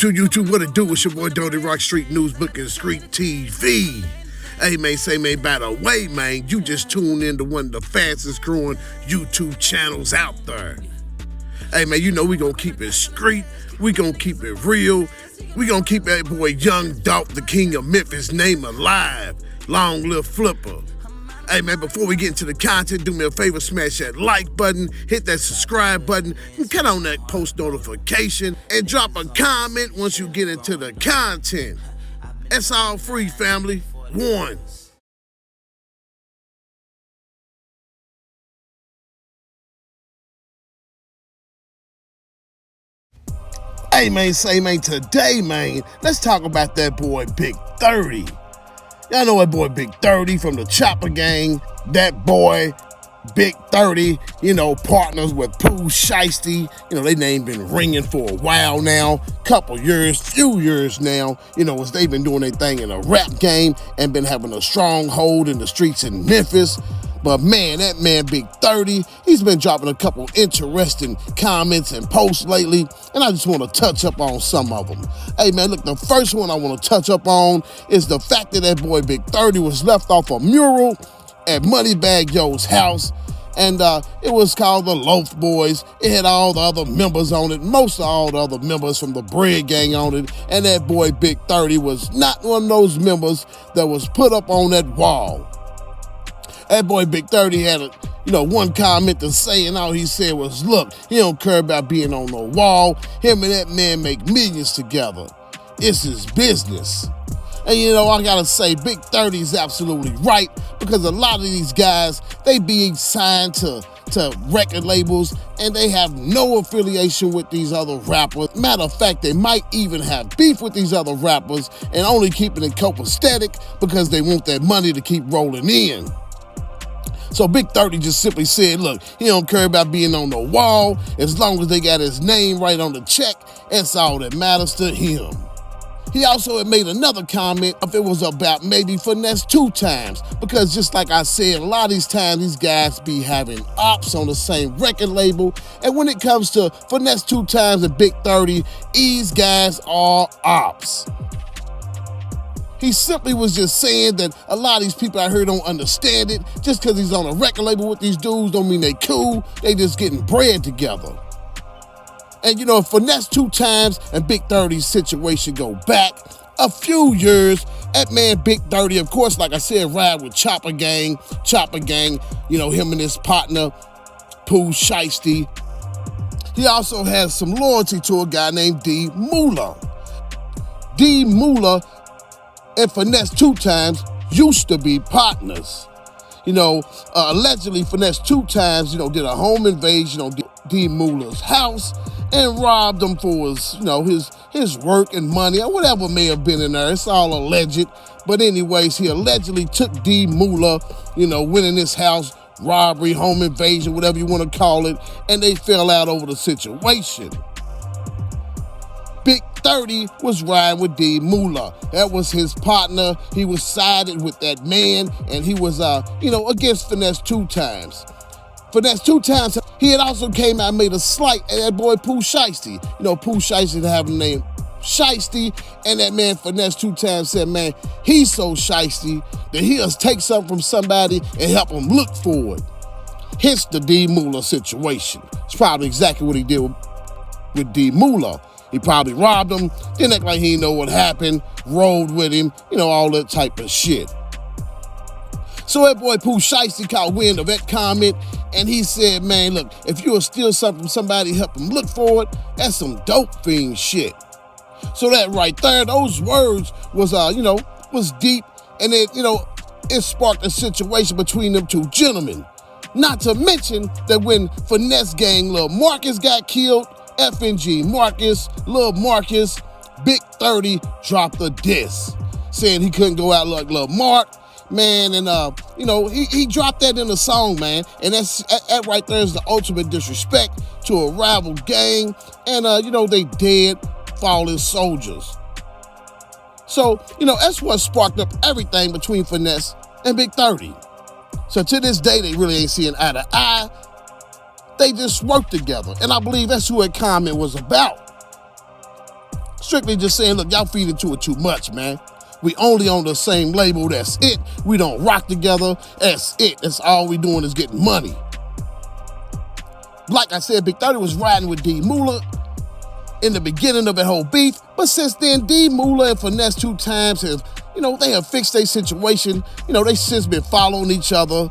YouTube, what it do? It's your boy Dirty Rock Street News Book and Street TV. Hey man, say man, by the way, man, you just tuned into one of the fastest growing YouTube channels out there. Hey man, you know we gonna keep it street, we gonna keep it real, we gonna keep that boy Young Dolph, the king of Memphis, name alive. Long live Flipper. Hey man, before we get into the content, do me a favor, smash that like button, hit that subscribe button, and cut on that post notification, and drop a comment once you get into the content. That's all free, family. One. Hey man, say man, today man, let's talk about that boy Big 30. Y'all know that boy Big 30 from the Chopper Gang. That boy Big 30, you know, partners with Pooh Shiesty. You know, they name been ringing for a while now, few years now, you know, as they've been doing their thing in a rap game and been having a stronghold in the streets in Memphis. But man, that man Big 30, he's been dropping a couple interesting comments and posts lately, and I just want to touch up on some of them. Hey man, look, the first one I want to touch up on is the fact that that boy Big 30 was left off a mural at MoneyBagg Yo's house, and it was called the Loaf Boys. It had all the other members on it, most of all the other members from the Bread Gang on it, and that boy Big 30 was not one of those members that was put up on that wall. That boy Big 30 had one comment to say, and all he said was, look, he don't care about being on no wall. Him and that man make millions together. It's his business. And you know, I gotta say, Big 30 is absolutely right, because a lot of these guys, they being signed to record labels, and they have no affiliation with these other rappers. Matter of fact, they might even have beef with these other rappers and only keeping it copacetic because they want that money to keep rolling in. So Big 30 just simply said, look, he don't care about being on the wall. As long as they got his name right on the check, that's all that matters to him. He also had made another comment if it was about maybe Finesse 2Tymes, because just like I said, a lot of these times these guys be having ops on the same record label, and when it comes to Finesse 2Tymes and Big 30, these guys are ops. He simply was just saying that a lot of these people out here don't understand it. Just because he's on a record label with these dudes don't mean they cool. They just getting bread together. And you know, Finesse 2Tymes and Big 30's situation go back a few years. That man Big 30, of course, like I said, ride with Chopper Gang, you know, him and his partner, Pooh Shiesty. He also has some loyalty to a guy named D Moolah. D Moolah and Finesse 2Tymes used to be partners. You know, allegedly Finesse 2Tymes, you know, did a home invasion on D Moolah's house and robbed him for his work and money or whatever may have been in there. It's all alleged. But anyways, he allegedly took D Moolah, you know, went in his house, robbery, home invasion, whatever you want to call it, and they fell out over the situation. Big 30 was riding with D Moolah. That was his partner. He was sided with that man, and he was, against Finesse 2Tymes. Finesse 2Tymes, he had also came out and made a slight at that boy Pooh Shiesty. You know, Pooh Shiesty have the name Shiesty, and that man Finesse 2Tymes said, man, he's so shiesty that he'll take something from somebody and help him look for it. Hence the D Moolah situation. It's probably exactly what he did with D Moolah. He probably robbed him, didn't act like he didn't know what happened, rolled with him, you know, all that type of shit. So that boy Pooh Shiesty caught wind of that comment, and he said, man, look, if you'll steal something from somebody, help him look for it, that's some dope fiend shit. So that right there, those words was, was deep, and it sparked a situation between them two gentlemen. Not to mention that when Finesse Gang Lil Marcus got killed, FNG Marcus, Lil Marcus, Big 30 dropped a diss, saying he couldn't go out like Lil Mark, man, and he dropped that in the song, man, and that right there is the ultimate disrespect to a rival gang, and they dead fallen soldiers. So, that's what sparked up everything between Finesse and Big 30. So to this day, they really ain't seeing eye to eye. They just work together, and I believe that's who that comment was about. strictly just saying, look, y'all feed into it too much, man. We only on the same label, that's it. We don't rock together, that's it. That's all we doing is getting money. Like I said, Big 30 was riding with D Moolah in the beginning of that whole beef, but since then, D Moolah and Finesse 2Tymes have, they have fixed their situation. They since been following each other,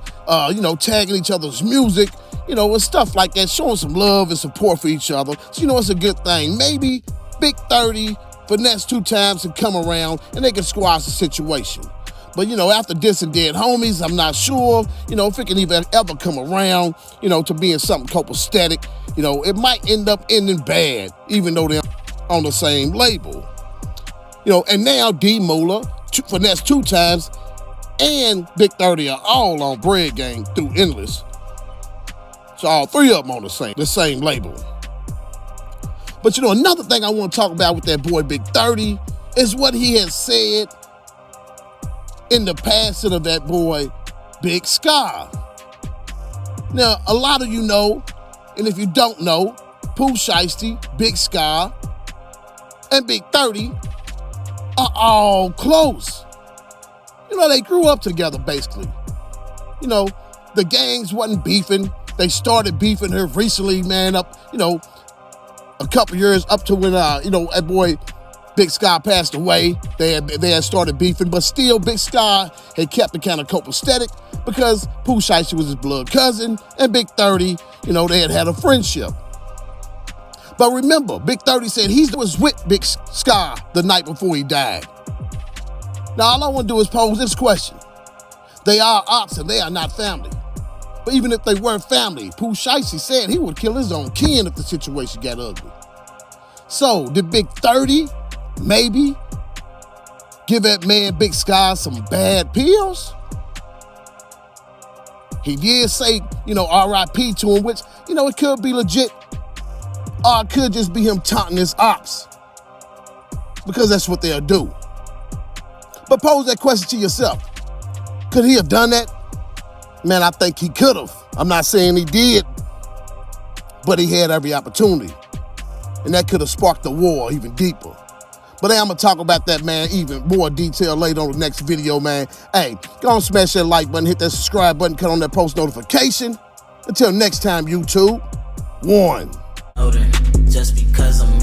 tagging each other's music, and stuff like that, showing some love and support for each other. So, it's a good thing. Maybe Big 30, Finesse 2Tymes can come around and they can squash the situation. But, after dissing dead homies, I'm not sure, if it can even ever come around, to being something copacetic. It might end up ending bad, even though they're on the same label. And now D Moolah, Finesse 2Tymes, and Big 30 are all on Bread Gang through Endless. So all three of them on the same label. But another thing I want to talk about with that boy Big 30 is what he has said in the passing of that boy Big Scarr. Now, a lot of you know, and if you don't know, Pooh Shiesty, Big Scarr, and Big 30 are all close. They grew up together, basically. The gangs wasn't beefing. They started beefing here recently, man, up, a couple years up to when, that boy Big Scarr passed away. They had started beefing, but still Big Scarr had kept it kind of copacetic because Pooh Shiesty was his blood cousin, and Big 30, they had a friendship. But remember, Big 30 said he was with Big Scarr the night before he died. Now, all I want to do is pose this question. They are ops and they are not family. But even if they were family, Pooh Shiesty said he would kill his own kin if the situation got ugly. So, did Big 30 maybe give that man Big Scarr some bad pills? He did say, R.I.P. to him, which, it could be legit. Or it could just be him taunting his ops. Because that's what they'll do. But pose that question to yourself. Could he have done that? Man, I think he could have. I'm not saying he did, but he had every opportunity. And that could have sparked the war even deeper. But hey, I'm going to talk about that, man, even more detail later on the next video, man. Hey, go on, smash that like button, hit that subscribe button, cut on that post notification. Until next time, YouTube, one. Just because I'm